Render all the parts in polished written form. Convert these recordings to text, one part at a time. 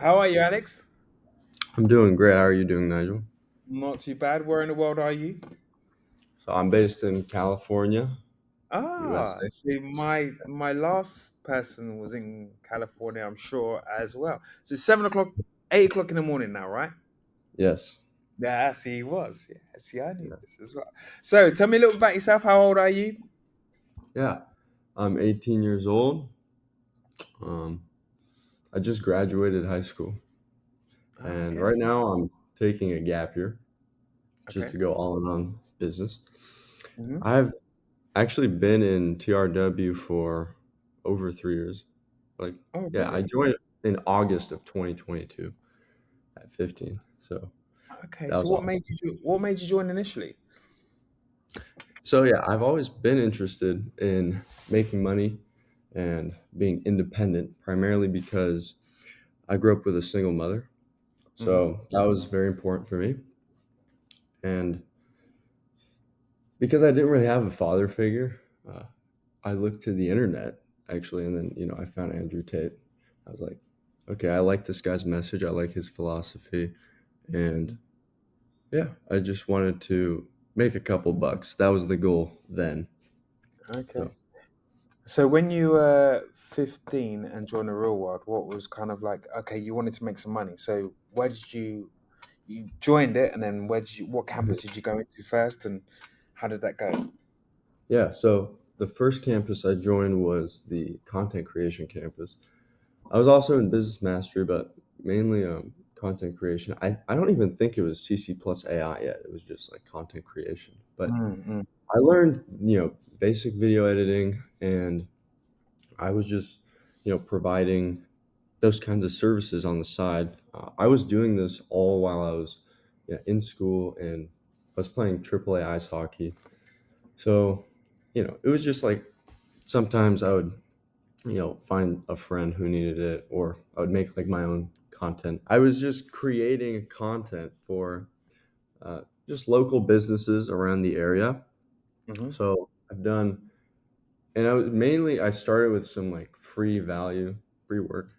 How are you, Alex? I'm doing great. How are you doing, Nigel? Not too bad. Where in the world are you? So I'm based in California, Ah, USA. see, my last person was in California, I'm sure, as well. So it's 7 o'clock, 8 o'clock in the morning now, right? Yes. Yeah, see, he was. Yeah, see, I knew Yeah. this as well. So tell me a little about yourself. How old are you? Yeah. I'm 18 years old. Um, I just graduated high school, Oh, and okay. right now I'm taking a gap year just Okay. to go all in on business. Hmm. I've actually been in TRW for over 3 years. Like, Oh, yeah, I really? joined in August of 2022 at 15. So Okay. that So was what awesome. made you join initially? So yeah, I've always been interested in making money and being independent, primarily because I grew up with a single mother. Hmm. So that was very important for me. And because I didn't really have a father figure, I looked to the internet actually, and then I found Andrew Tate. I was like, okay, I like this guy's message. I like his philosophy, and yeah, I just wanted to make a couple bucks. That was the goal then. Okay. So So when you were 15 and joined the real world, what was kind of like, okay, you wanted to make some money. So where did you joined it, and then what campus did you go into first, and how did that go? yeah, so the first campus I joined was the content creation campus. I was also in business mastery, but mainly content creation. I don't even think it was CC plus AI yet. It was just like content creation. But Mm-hmm. I learned, basic video editing, and I was just, providing those kinds of services on the side. I was doing this all while I was in school, and I was playing AAA ice hockey. So, it was just like sometimes I would find a friend who needed it, or I would make like my own content. I was just creating content for just local businesses around the area. Mm-hmm. So I've done, and I started with some like free value, free work,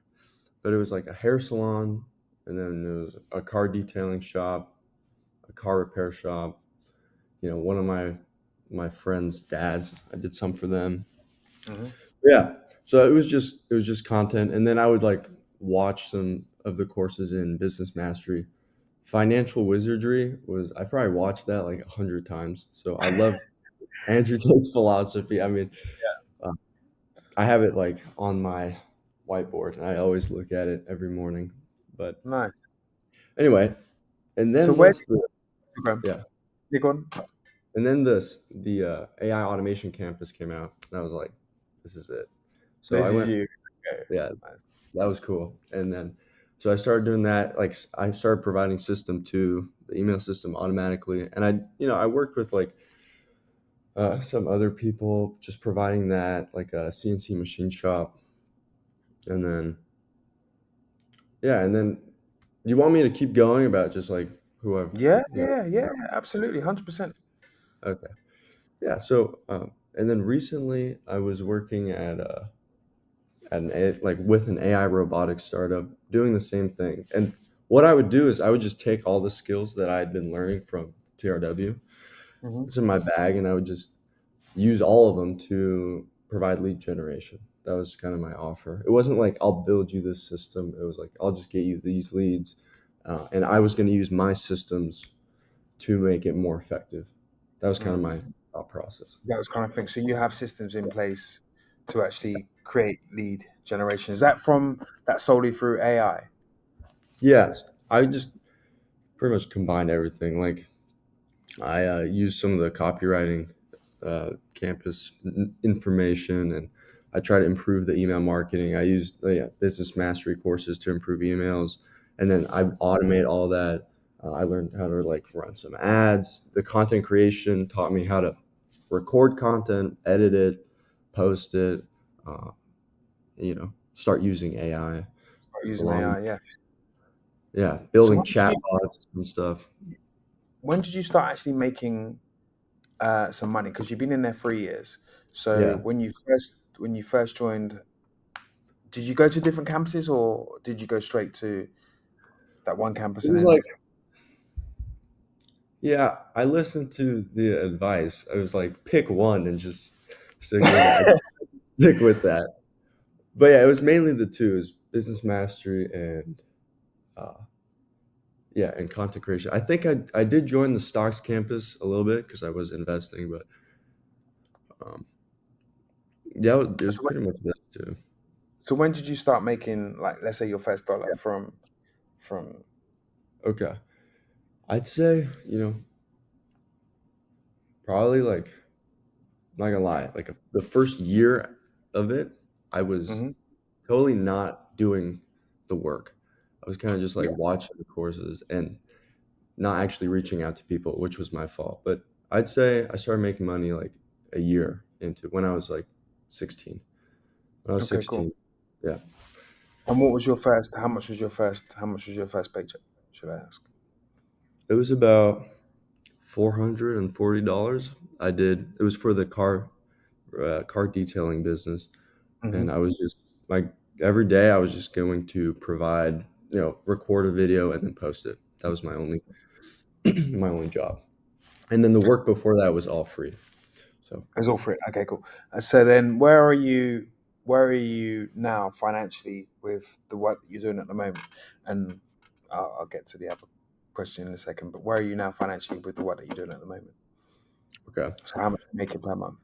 but it was like a hair salon, and then it was a car detailing shop, a car repair shop. One of my friends' dads, I did some for them. Mm-hmm. Yeah. So it was just content, and then I would like watch some of the courses in business mastery. Financial wizardry was I probably watched that like 100 times. So I love Andrew Tate's philosophy. I mean, uh, I have it like on my whiteboard, and I always look at it every morning. But Nice. anyway, and So then where once did the you go? yeah, You gone? and then the AI automation campus came out, and I was like, this is it. So I This is went, you. Okay. yeah, Nice. that was cool. And then, so I started doing that. Like, I started providing system to the email system automatically, and I worked with like some other people, just providing that, like a CNC machine shop, and then yeah, and then you want me to keep going about just like who I've, Yeah, you yeah, know, yeah. Absolutely, 100%. okay, yeah. So, and then recently I was working like with an AI robotics startup doing the same thing. And what I would do is I would just take all the skills that I had been learning from TRW, Mm-hmm. it's in my bag, and I would just use all of them to provide lead generation. That was kind of my offer. It wasn't like I'll build you this system. It was like I'll just get you these leads, and I was going to use my systems to make it more effective. That was kind of Mm. my thought process. That was kind of thing. So you have systems in place to actually create lead generation. Is that from that solely through AI? Yes, I just pretty much combined everything. Like I use some of the copywriting campus information, and I try to improve the email marketing. I use yeah, business mastery courses to improve emails, and then I automate all that. I learned how to like run some ads. The content creation taught me how to record content, edit it, post it. Start using AI Start using along. AI, yeah. Yeah, So building chatbots and stuff. when did you start actually making some money? Because you've been in there 3 years. So Yeah. when you first joined did you go to different campuses, or did you go straight to that one campus It and was then like, just yeah, I listened to the advice. I was like, pick one and just stick with it. I stick with that. But yeah, it was mainly the two: is business mastery and uh, yeah, and content creation. I think I did join the stocks campus a little bit because I was investing, but um, yeah, it was so when, pretty much that too. so when did you start making, like, let's say, your first dollar from Okay, I'd say probably like, I'm not gonna lie, like the first year of it, I was hmm totally not doing the work. I was kind of just like yeah, watching the courses and not actually reaching out to people, which was my fault. But I'd say I started making money like a year into when I was like 16. When I was okay, cool. 16, yeah, And what was your first? How much was your first paycheck? Should I ask? it was about $440. I did. It was for the car detailing business, and hmm I was just like every day I was just going to provide, record a video and then post it. That was my only my only job. And then the work before that was all free. So It's all free. Okay, cool. So then, where are you? Where are you now financially with the work that you're doing at the moment? And I'll get to the other question in a second. But where are you now financially with the work that you're doing at the moment? okay. So how much are you making per month?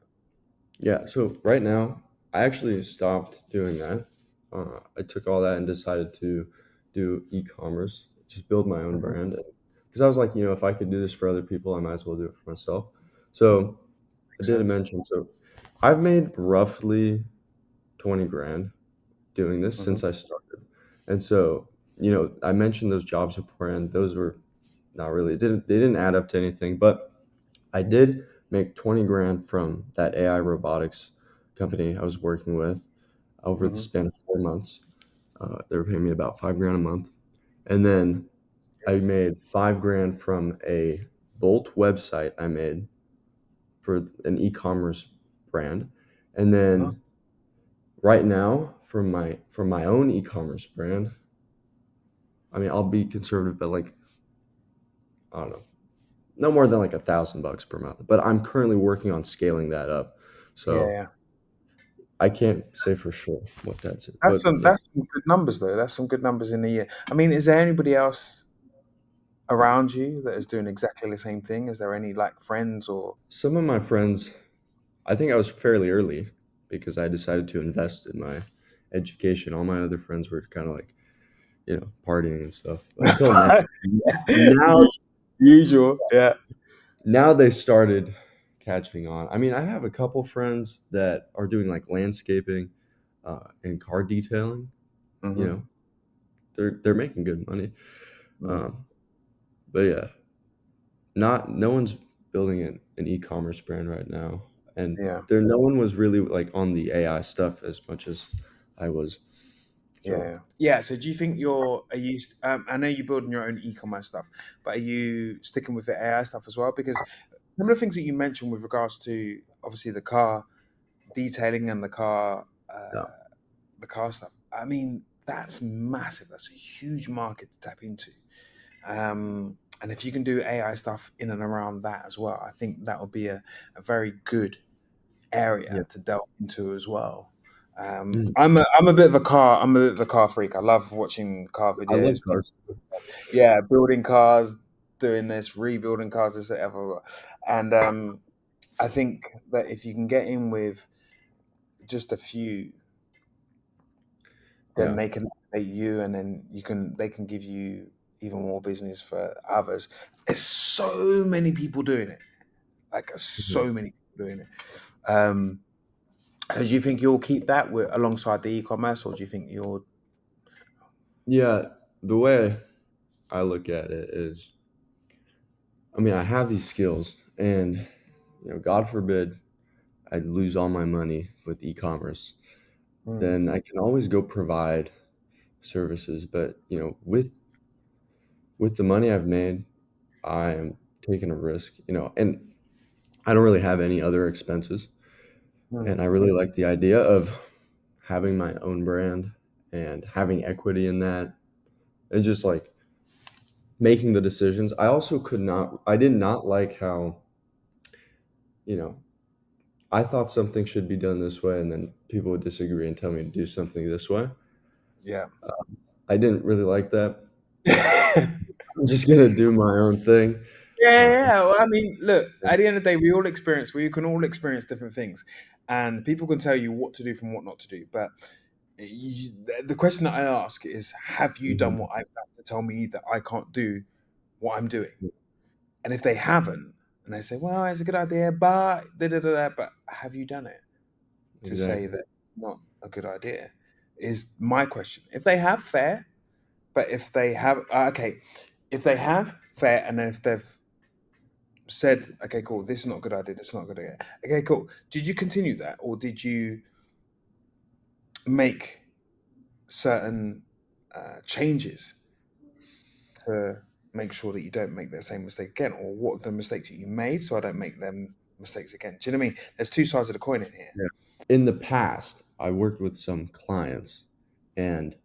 Yeah, so right now, I actually stopped doing that. I took all that and decided to do e-commerce, just build my own hmm brand. Because I was like, if I could do this for other people, I might as well do it for myself. So I Makes did sense. mention, so I've made roughly 20 grand doing this hmm since I started. And so, I mentioned those jobs before, and those were not really, they didn't add up to anything, but I did make 20 grand from that AI robotics company I was working with over the hmm span of 4 months. They were paying me about 5 grand a month. And then I made 5 grand from a Bolt website I made for an e-commerce brand. And Oh, then right now from my own e-commerce brand, I mean, I'll be conservative, but like, I don't know, no more than like $1,000 per month. But I'm currently working on scaling that up. yeah, So yeah. I can't say for sure what that's it, That's but some yeah, that's some good numbers though. That's some good numbers in a year. I mean, is there anybody else around you that is doing exactly the same thing? Is there any like friends or? some of my friends, I think I was fairly early because I decided to invest in my education. All my other friends were kind of like, partying and stuff until now. Now, Usual, yeah. now they started catching on. I mean, I have a couple friends that are doing like landscaping and car detailing. You hmm know, they're making good money. Mm, Um, but yeah, not no one's building an e-commerce brand right now, and yeah, there no one was really like on the AI stuff as much as I was. yeah, So yeah. Yeah. So, do you think are you? I know you're building your own e-commerce stuff, but are you sticking with the AI stuff as well? Because some of the things that you mentioned with regards to obviously the car detailing and yeah, the car stuff. I mean, that's massive. That's a huge market to tap into. And if you can do AI stuff in and around that as well, I think that would be a very good yeah, area to delve into as well. mm, I'm a bit of a car freak. I love watching car I love videos. People, cars too. yeah, building cars, doing this, rebuilding cars, this, whatever. And I think that if you can get in with just a few, then Yeah, they can pay you, and then they can give you even more business for others. There's so many people doing it. Like mhm. so many people doing it. Um, so do you think you'll keep that alongside the e-commerce, or do you think you'll? Yeah. The way I look at it is, I mean, I have these skills, and God forbid I lose all my money with e-commerce, Mm, then I can always go provide services. But with the money I've made, I am taking a risk, and I don't really have any other expenses. mm, And I really like the idea of having my own brand. and having equity in that and just like making the decisions. I did not like how, you know, I thought something should be done this way and then people would disagree and tell me to do something this way. Yeah. I didn't really like that. Yeah, I'm just gonna do my own thing. yeah, Uh, yeah. Well, I mean, look, at the end of the day, we can all experience different things, and people can tell you what to do from what not to do. But the question that I ask is, have you done mhm. what I've done to tell me that I can't do what I'm doing? And if they haven't, and they say, well, it's a good idea, but da, da, da, da, but have you done it to say Exactly. that not a good idea? Is my question. If they have, fair. But if they have, okay, if they have, fair. And then if they've said, okay, cool, this is not a good idea, this is not a good idea. Okay, cool. Did you continue that, or did you make certain changes to make sure that you don't make that same mistake again, or what are the mistakes that you made so I don't make them mistakes again? Do you know what I mean? There's two sides of the coin in here. Yeah. In the past, I worked with some clients and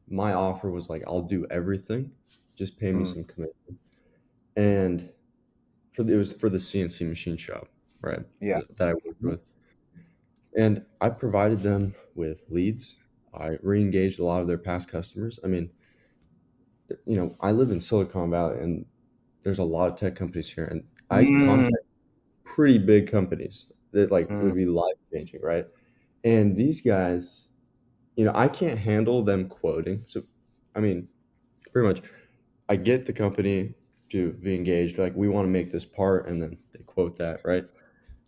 my offer was like, I'll do everything, just pay me Mm. some commission. And it was for the CNC machine shop, right? Yeah. That I worked with. And I provided them with leads. I re-engaged a lot of their past customers. I mean, I live in Silicon Valley and there's a lot of tech companies here, and I Mm. contact pretty big companies that like Mm. would be life changing, right? And these guys, I can't handle them quoting. So, I mean, pretty much, I get the company to be engaged. Like, we want to make this part, and then they quote that, right?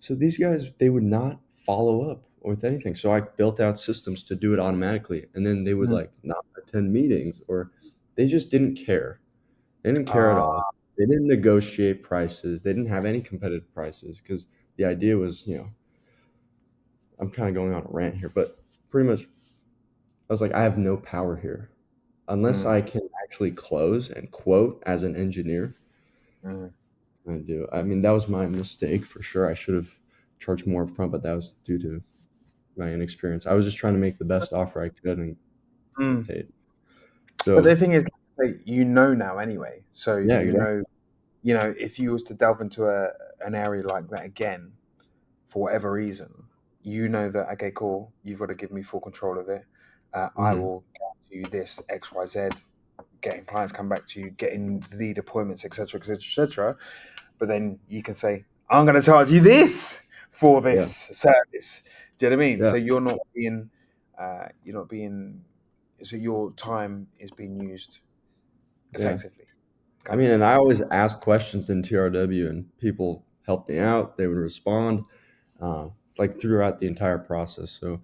So these guys, they would not follow up with anything. So I built out systems to do it automatically, and then they would Mm. like not attend meetings, or they just didn't care. They didn't care at all. Ah. They didn't negotiate prices. They didn't have any competitive prices because the idea was, I'm kind of going on a rant here, but pretty much I was like, I have no power here. Unless Mm. I can actually close and quote as an engineer, Mm. I do. I mean, that was my mistake for sure. I should have charged more upfront, but that was due to my inexperience. I was just trying to make the best offer I could and get Mm. paid. But the So, thing is, like, you know now anyway. So yeah, exactly. if you was to delve into an area like that again, for whatever reason, you know that okay, cool, you've got to give me full control of it. I Hmm. will do this X, Y, Z, getting clients come back to you, getting lead appointments, etc., etc., etc. But then you can say, I'm going to charge you this for this Yeah, service. Do you know what I mean? yeah, So you're not being, so your time is being used yeah. effectively, I kind of mean, thing. and I always ask questions in TRW, and people helped me out. They would respond, uh, like throughout the entire process. So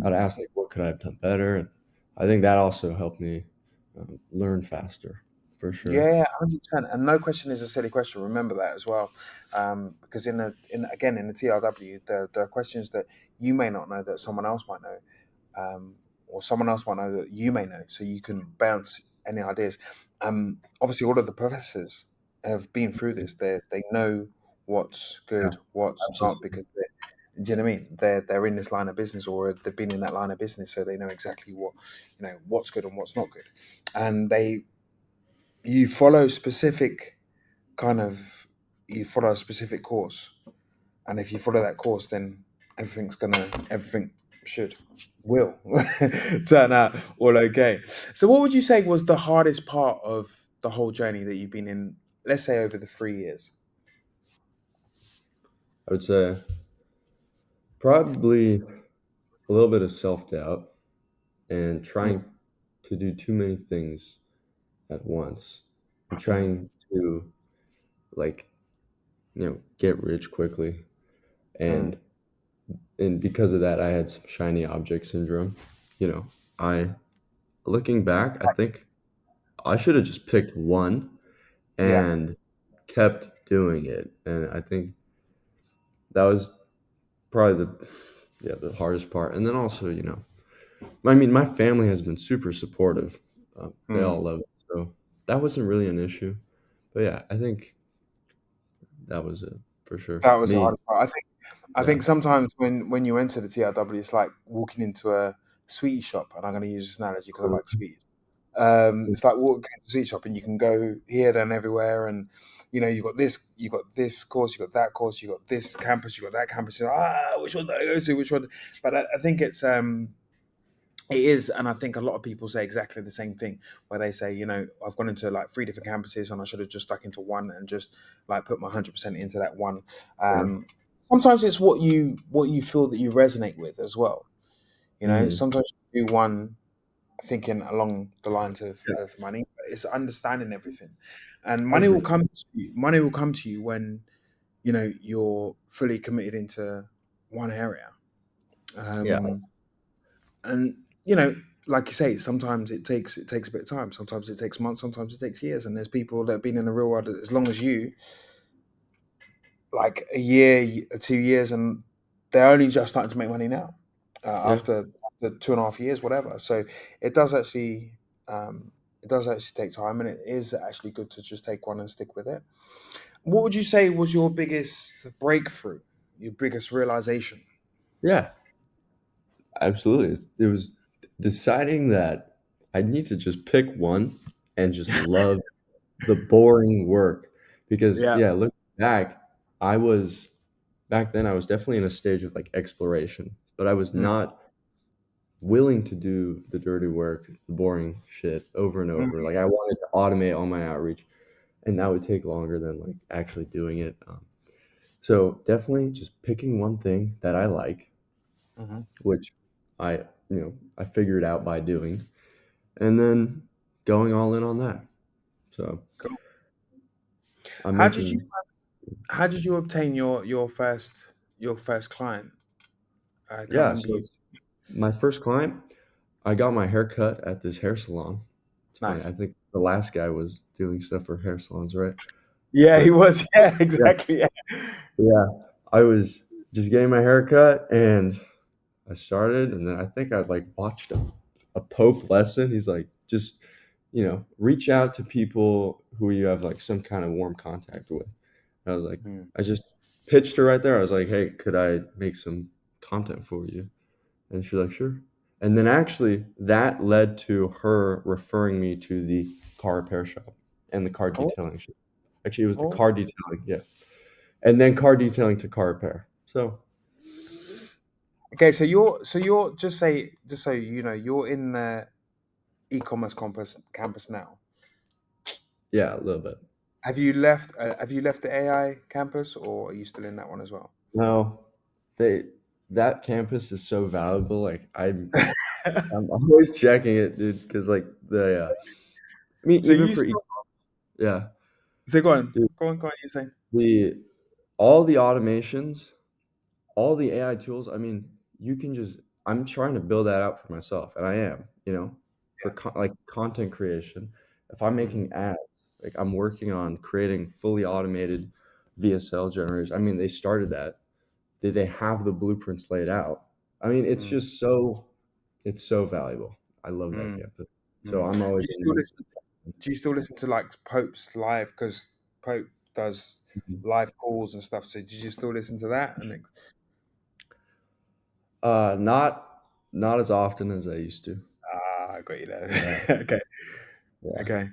I'd ask like, what could I have done better? And I think that also helped me learn faster, for sure. Yeah, 100%. And no question is a silly question. Remember that as well, because in the TRW, there are questions that you may not know that someone else might know, or someone else might know that you may know. So you can bounce any ideas. Obviously, all of the professors have been through this. They know what's Yeah, good, what's not, absolutely. because do you know what I mean? They're in this line of business, or they've been in that line of business, so they know exactly what's good and what's not good, and you follow specific kind of you follow a specific course, and if you follow that course, then everything should will turn out all okay. So what would you say was the hardest part of the whole journey that you've been in, let's say over the 3 years? I would say probably a little bit of self doubt and Mm. trying to do too many things at once and Mm. trying to like get rich quickly Mm. and because of that I had some shiny object syndrome. you know I Looking back, I think I should have just picked one Yeah, and kept doing it, and I think that was probably the hardest part. And then also, I mean, my family has been super supportive. They mm. all love it, so that wasn't really an issue. But yeah, I think that was it for sure. That was the Me, hardest part. I think yeah, sometimes when you enter the TRW, it's like walking into a sweetie shop, and I'm going to use this analogy because I Uh, like sweets. It's like walking into a sweet shop, and you can go here, there, and everywhere, and you got this course, you got that course, you got this campus, you got that campus. You're like, which one do I go to? Which one? But I think it is, and I think a lot of people say exactly the same thing, where they say, I've gone into like three different campuses, and I should have just stuck into one and just like put my 100% into that one. yeah. Um, Sometimes it's what you feel that you resonate with as well. Mhm. Sometimes you do one thinking along the lines Yeah. of money, but it's understanding everything, and I money will agree. come to you. Money will come to you when you're fully committed into one area. Yeah. Um, and like you say, sometimes it takes a bit of time, sometimes it takes months, sometimes it takes years, and there's people that have been in the real world as long as you, like a year, 2 years, and they're only just starting to make money now, Yeah. after the 2.5 years, whatever. So it does actually um, it does actually take time, and it is actually good to just take one and stick with it. What would you say was your biggest breakthrough, your biggest realization? Yeah. Absolutely. It was deciding that I need to just pick one and just love the boring work because Yeah. yeah, looking back, I was back then I was definitely in a stage of like exploration, but I was Mm, not willing to do the dirty work, the boring shit over and over. mm, Like I wanted to automate all my outreach, and that would take longer than like actually doing it. So definitely just picking one thing that I like, mhm. which I I figured out by doing, and then going all in on that. So Cool. I How did you mentioned, how did you obtain your first client? I can't yeah. remember So you. my first client, I got my hair cut at this hair salon. It's funny. I Nice. think the last guy was doing stuff for hair salons, right? Yeah, he But was. Yeah, yeah, exactly. Yeah. yeah. I was just getting my hair cut and I started, and then I think I like watched a Pope lesson. He's like, just, reach out to people who you have like some kind of warm contact with. And I was like, Mm. I just pitched her right there. I was like, hey, could I make some content for you? And she's like, sure. And then actually, that led to her referring me to the car repair shop and the car Oh, detailing shop. Actually, it was the oh. car detailing, yeah. And then car detailing to car repair. So, Okay, so you're just so you know, you're in the e-commerce campus now. yeah, a little bit. Have you left the AI campus, or are you still in that one as well? No, they that campus is so valuable. Like I'm always checking it, dude, because like I mean, So even you for still yeah, so go on, dude, go on, go on. You saying? the all the automations, all the AI tools. I mean, you can just. I'm trying to build that out for myself, and I am. For like content creation. If I'm Yeah. making ads, like I'm working on creating fully automated VSL generators. I mean, they started that. They have the blueprints laid out. I mean, it's Mm, just so it's so valuable. I love that mm, campus. So mm. I'm Do always you in still like listen? Do you still listen to like Pope's live? Because Pope does Mhm. live calls and stuff. So did you still listen to that? Not as often as I used to. I got you Yeah, there. Okay, yeah. okay.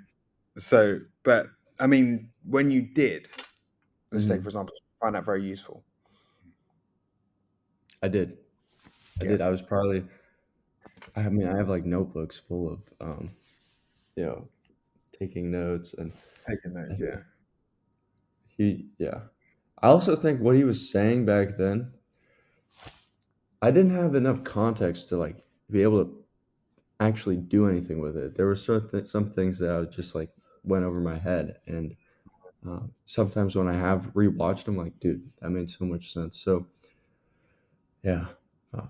So, but I mean, when you did, let's take for Mhm. example, find that very useful. I did. I Yeah, did. I was probably I mean, I have like notebooks full of you know, taking notes and taking I those. think Yeah. yeah. I also think what he was saying back then, I didn't have enough context to like be able to actually do anything with it. There were some things that I just like went over my head, and sometimes when I have rewatched them, like, dude, that made so much sense. So yeah, uh,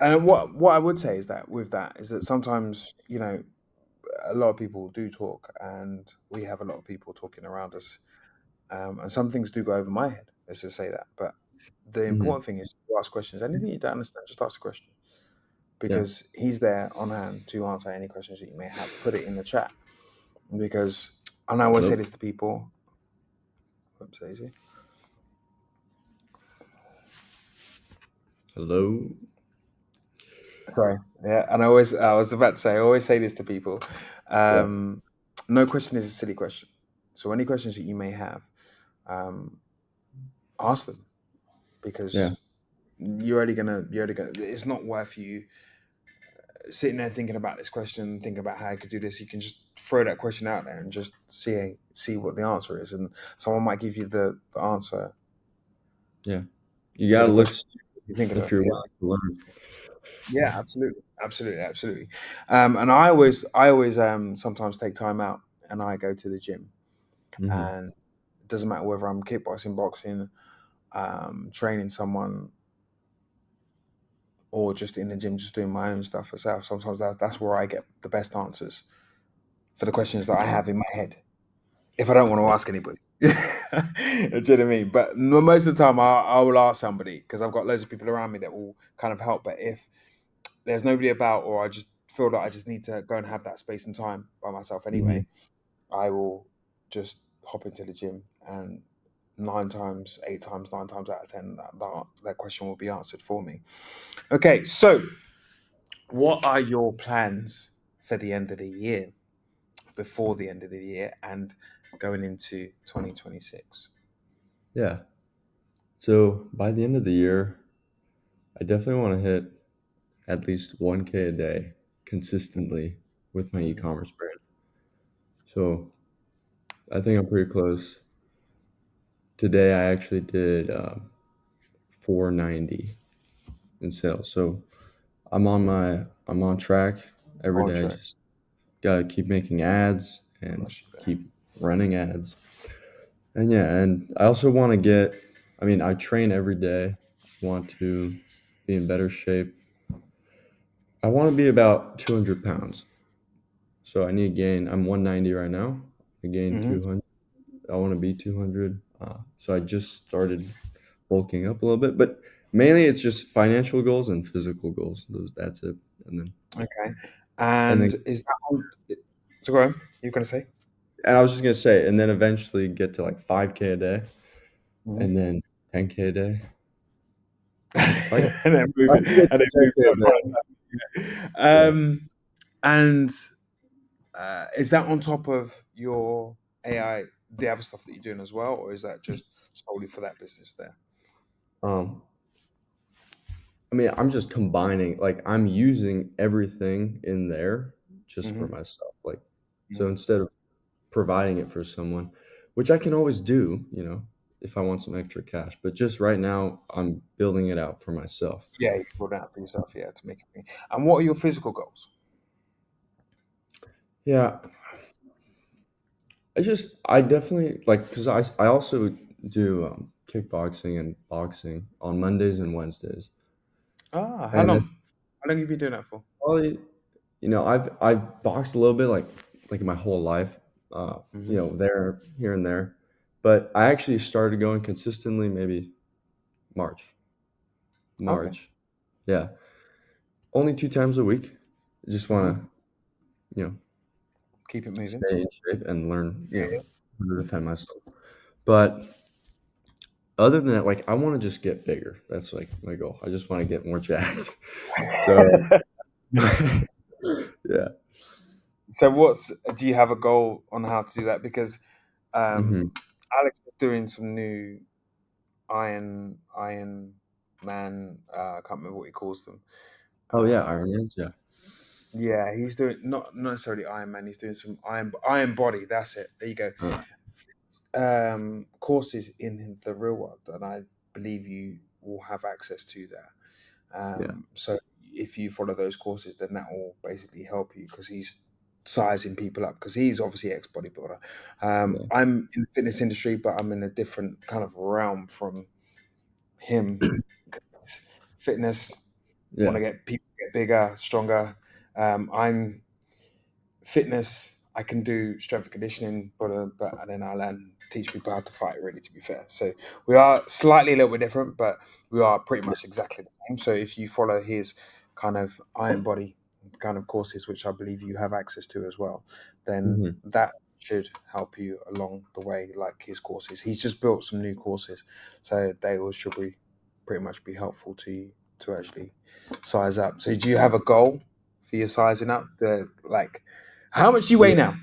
And what I would say is that with that is that sometimes a lot of people do talk, and we have a lot of people talking around us, and some things do go over my head. Let's just say that. But the mhm, important thing is to ask questions. Anything you don't understand, just ask a question, yeah, because he's there on hand to answer any questions that you may have. Put it in the chat, because and I always say hello, this to people. Oops, Daisy. hello. Sorry. Yeah, and I was about to say, I always say this to people. Yeah, Um, no question is a silly question. So any questions that you may have, um, ask them yeah, because you're already gonna. It's not worth you sitting there thinking about this question, thinking about how I could do this. You can just throw that question out there and just see what the answer is, and someone might give you the answer yeah. You to gotta the look question stupid you're thinking if of. you're Yeah. willing to learn. Yeah, absolutely, absolutely, absolutely. And I always sometimes take time out and I go to the gym. Hmm. And it doesn't matter whether I'm kickboxing, boxing, training someone, or just in the gym, just doing my own stuff myself. Sometimes that's where I get the best answers for the questions that I have in my head. If I don't want to Yeah. ask anybody, do you know what I mean? But most of the time, I will ask somebody because I've got loads of people around me that will kind of help. But if there's nobody about, or I just feel that I just need to go and have that space and time by myself Hmm. anyway, I will just hop into the gym and nine times out of ten, that question will be answered for me. Okay, so what are your plans for the end of the year, before the end of the year, and going into 2026? Yeah. So by the end of the year, I definitely want to hit at least 1K a day consistently with my Mhm. e-commerce brand. So I think I'm pretty close. Today I actually did 490 in sales. So I'm on track every On day. track. Just gotta keep making ads and Crush you there. keep running ads. And yeah, and I also want to get. I mean, I train every day. Want to be in better shape. I want to be about 200 pounds. So I need to gain. I'm 190 right now. I gain Hmm. 200. I want to be 200. So I just started bulking up a little bit, but mainly it's just financial goals and physical goals. That's it. And then Okay, and then and is that on? So go on. You're going to say? and I was just gonna say, and then eventually get to like 5K a day, Hmm. and then 10K a day. If I can, And then if move I it, can get and to then move 10K it a up on day, us. yeah. And is that on top of your AI, the other stuff that you're doing as well, or is that just solely for that business there? Um, I mean, I'm just combining, like, I'm using everything in there just for Hmm. myself. Like, so Hmm. instead of providing it for someone, which I can always do, if I want some extra cash, but just right now, I'm building it out for myself. Yeah, you put it out for yourself, yeah, to make it. And what are your physical goals? Yeah, I definitely like, because I also do kickboxing and boxing on Mondays and Wednesdays. Ah, how And long? it's How long have you been doing that for? probably, I've boxed a little bit like my whole life, Hmm. there, here and there. But I actually started going consistently maybe March. Okay. March. Yeah. Only 2 times a week. I just Hmm. wanna, you know, Keep it moving. stay in shape and learn, Yeah. how to defend myself. But other than that, like I wanna just get bigger. That's like my goal. I just wanna get more jacked. So yeah. So, what's do you have a goal on how to do that? Because Mhm. Alex is doing some new Iron Man. I can't remember what he calls them. Oh, yeah, Um, Ironmans, yeah. yeah, he's doing not necessarily Iron Man. He's doing some Iron Body. That's it. There you go. Uh, Courses in the real world, and I believe you will have access to that. yeah, So if you follow those courses, then that will basically help you because he's sizing people up because he's obviously ex bodybuilder. yeah, I'm in the fitness industry, but I'm in a different kind of realm from him. Fitness, want yeah. to get people get bigger, stronger. I'm fitness. I can do strength and conditioning, but and then I learn teach people how to fight. Really, to be fair, so we are slightly a little bit different, but we are pretty much exactly the same. So if you follow his kind of iron body kind of courses, which I believe you have access to as well, then Mhm. that should help you along the way. Like his courses, he's just built some new courses, so they will should be pretty much be helpful to you to actually size up. So do you have a goal for your sizing up? Like, how much do you weigh Yeah, now?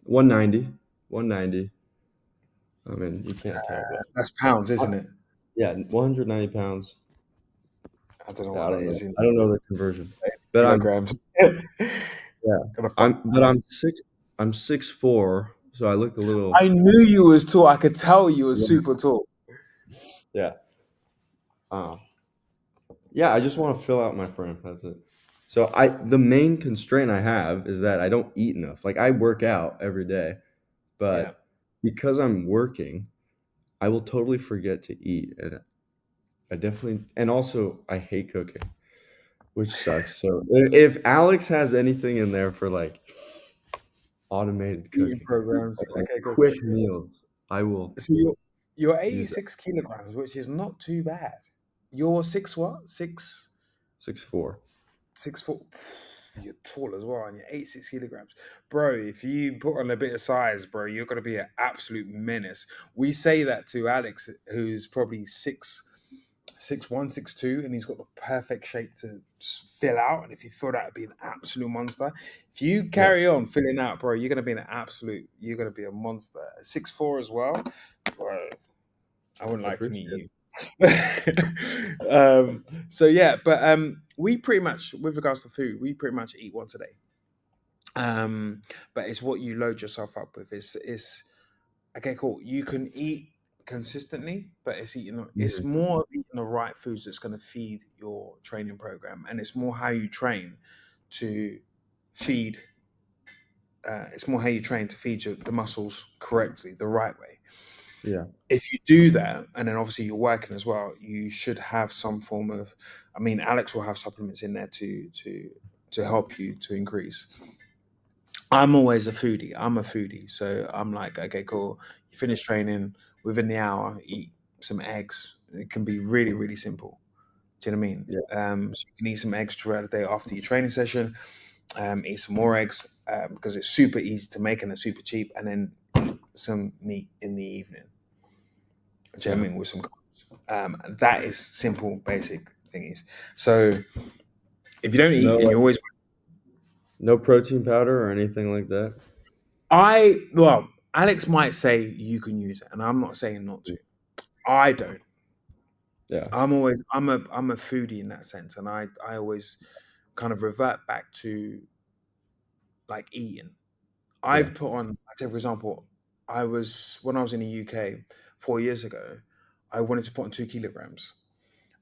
190, 190. I mean, you can't tell, but That's pounds, isn't it? yeah, 190 pounds. I don't know Yeah, what that is in I don't know the conversion, but kilograms. yeah, Gonna find out. I'm 6'4", so I look a I little, knew you was tall. I could tell you was yeah, super tall. yeah. Uh, yeah, I just want to fill out my frame. That's it. So the main constraint I have is that I don't eat enough. Like I work out every day, Yeah. but because I'm working, I will totally forget to eat, and I definitely, and also I hate cooking, which sucks. So if Alex has anything in there for like automated Eating cooking, programs. like Okay, cool. quick meals, I will So you're use that. 86 kilograms, which is not too bad. You're six what? 6'4". 6 foot. You're tall as well, and you're 86 kilograms, bro. If you put on a bit of size, bro, you're gonna be an absolute menace. We say that to Alex, who's probably 6'1", 6'2", and he's got the perfect shape to fill out. And if you fill out, be an absolute monster. If you Yeah, carry on filling out, bro, you're gonna be an absolute. You're gonna be a monster. 6'4" as well, bro. I wouldn't I like to meet appreciate it. you. So yeah, but we pretty much, with regards to food, we pretty much eat once a day. Um, but it's what you load yourself up with. It's okay, cool. You can eat consistently, but it's Mhm. more of eating the right foods that's going to feed your training program, and it's more how you train to feed. It's more how you train to feed the muscles correctly, the right way. Yeah, If you do that, and then obviously you're working as well, you should have some form of. I mean, Alex will have supplements in there to help you to increase. I'm always a foodie. I'm a foodie, so I'm like, okay, cool. You finish training within the hour, eat some eggs. It can be really, really simple. Do you know what I mean? yeah, So you can eat some eggs throughout the day after your training session. Eat some more eggs because it's super easy to make and it's super cheap. And then eat some meat in the evening. Do you know yeah. what I mean? With some carbs. And that is simple, basic thingies. So if you don't No, eat and you like always, no protein powder or anything like that. well, Alex might say you can use it, and I'm not saying not to. I don't. Yeah. I'm a foodie in that sense, and I always kind of revert back to like eating. Yeah. I've put on, I take for example, I was when I was in the UK 4 years ago, I wanted to put on 2 kilograms.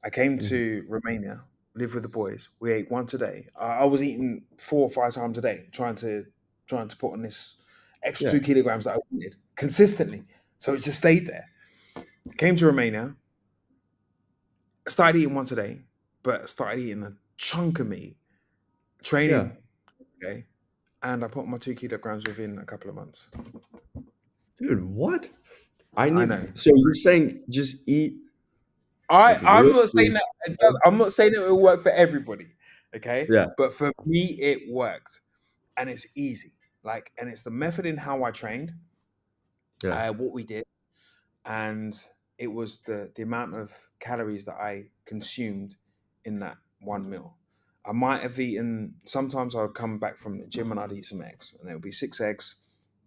I came Mhm. to Romania, lived with the boys. We ate once a day. I was eating 4 or 5 times a day, trying to put on this extra Yeah. 2 kilograms that I wanted consistently. So it just stayed there. Came to Romania, I started eating once a day, but I started eating a chunk of meat, Yeah. training, okay, and I put on my 2 kilograms within a couple of months. Dude, what? I know. So you're saying just eat like I'm real not saying food? that I'm not saying that it will work for everybody, okay? Yeah. But for me, it worked, and it's easy. Like, and it's the method in how I trained, Yeah. what we did, and it was the amount of calories that I consumed in that one meal. I might have eaten. Sometimes I would come back from the gym and I'd eat some eggs, and it would be 6 eggs,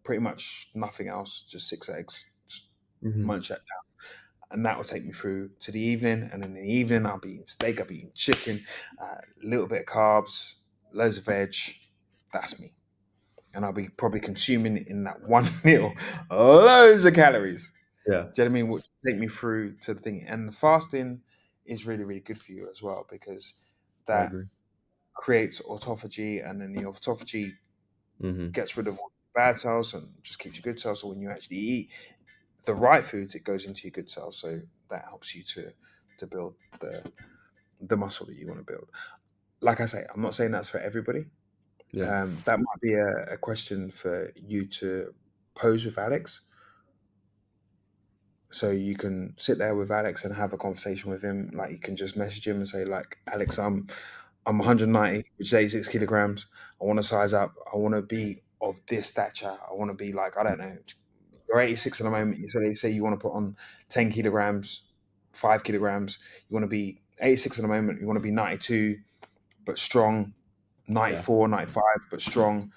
pretty much nothing else, just 6 eggs, just Mhm. munch that, and that will take me through to the evening. And in the evening, I'll be eating steak, I'll be eating chicken, a little bit of carbs, loads of veg. That's me, and I'll be probably consuming in that one meal loads of calories. Yeah. Do you know what I mean? Which take me through to the thing. And the fasting is really, really good for you as well because I that agree. creates autophagy, and then the autophagy Mhm. gets rid of all the bad cells and just keeps your good cells. So when you actually eat the right foods, it goes into your good cells. So that helps you to build the muscle that you want to build. Like I say, I'm not saying that's for everybody. Yeah. That might be a question for you to pose with Alex. So you can sit there with Alex and have a conversation with him. Like you can just message him and say, like, Alex, I'm 190, which is 86 kilograms. I want to size up. I want to be of this stature. I want to be like, I don't know, you're 86 at the moment. So they say you want to put on 10 kilograms, 5 kilograms. You want to be 86 at the moment. You want to be 92 but strong, Yeah, 94, 95 but strong.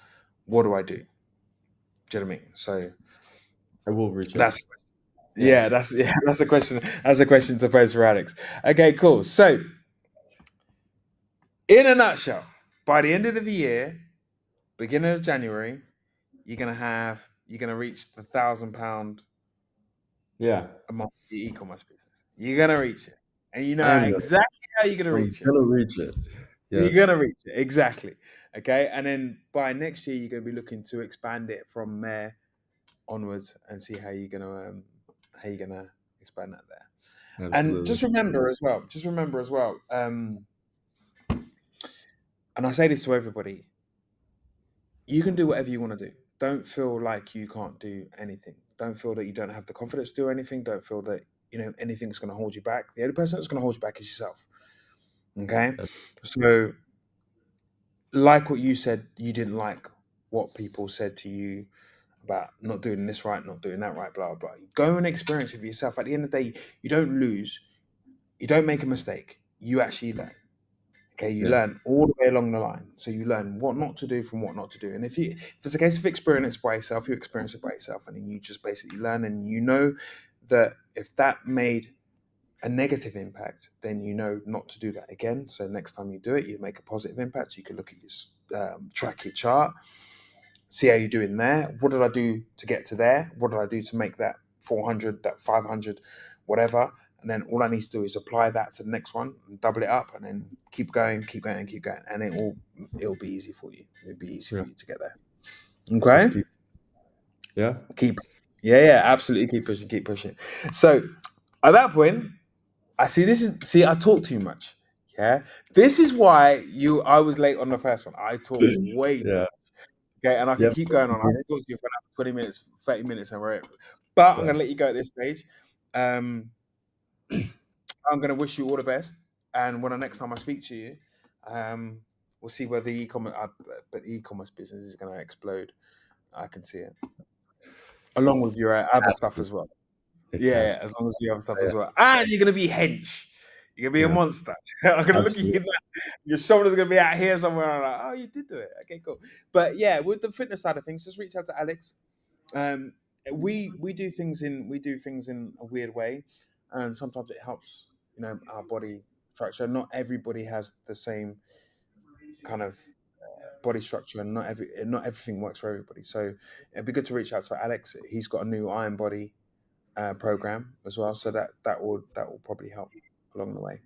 What do I do? Do you know what I mean? So I will reach out. that's Yeah, yeah, that's a question. That's a question to pose for Alex. Okay, cool. So in a nutshell, by the end of the year, beginning of January, you're gonna reach the £1,000 yeah. a month e-commerce business. You're gonna reach it, and you know I'm gonna, exactly how you're gonna I'm reach it. gonna reach it. You're Yes, gonna reach it exactly. Okay, and then by next year, you're gonna be looking to expand it from there onwards and see how you're gonna expand that there. And absolutely. just remember as well, and I say this to everybody: you can do whatever you want to do. Don't feel like you can't do anything. Don't feel that you don't have the confidence to do anything. Don't feel that anything's going to hold you back. The only person that's going to hold you back is yourself. Okay, That's so like what you said, you didn't like what people said to you about not doing this right, not doing that right, blah blah. Go and experience it for yourself. At the end of the day, you don't lose. You don't make a mistake. You actually learn. Okay, you yeah, learn all the way along the line. So you learn what not to do from what not to do. And if it's a case of experience by yourself, you experience it by yourself, and then you just basically learn. And you know that if that made a negative impact, then you know not to do that again. So next time you do it, you make a positive impact. You can look at your track your chart, see how you're doing there. What did I do to get to there? What did I do to make that 400, that 500, whatever? And then all I need to do is apply that to the next one and double it up, and then keep going, keep going, keep going, and it'll be easy for you. It'll be easy yeah. for you to get there. Just Okay, keep. Yeah, keep, yeah, absolutely, keep pushing, keep pushing. So at that point, I talk too much. Yeah, this is why I was late on the first one. I talk way too. yeah, Okay, and I could yep. keep going on. I could talk to you for another 20 minutes, 30 minutes, and we're but I'm Yeah, going to let you go at this stage. Um, I'm going to wish you all the best. And when the next time I speak to you, um, we'll see whether but the e-commerce business is going to explode. I can see it, along with your other stuff absolutely. as well. It Yeah, has yeah, to. as long as you have stuff Yeah, as well. And you're going to be hench. You're going to be a yeah, monster. I'm going to look at absolutely, you now. Your shoulder's going to be out here somewhere. I'm like, oh, you did do it. Okay, cool. But yeah, with the fitness side of things, just reach out to Alex. Um, we do things in a weird way, and sometimes it helps our body structure. Not everybody has the same kind of body structure, and not everything works for everybody. So it'd be good to reach out to Alex. He's got a new Iron Body program as well, so that will probably help along the way.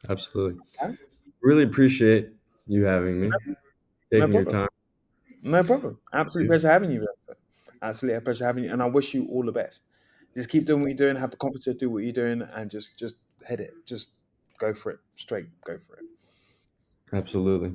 absolutely. Okay? Really appreciate you having me, No taking your problem. time. No problem. Absolute pleasure having you. Sir. Absolutely a pleasure having you, and I wish you all the best. Just keep doing what you're doing. Have the confidence to do what you're doing, and just head it. Just go for it. Straight. Go for it. Absolutely.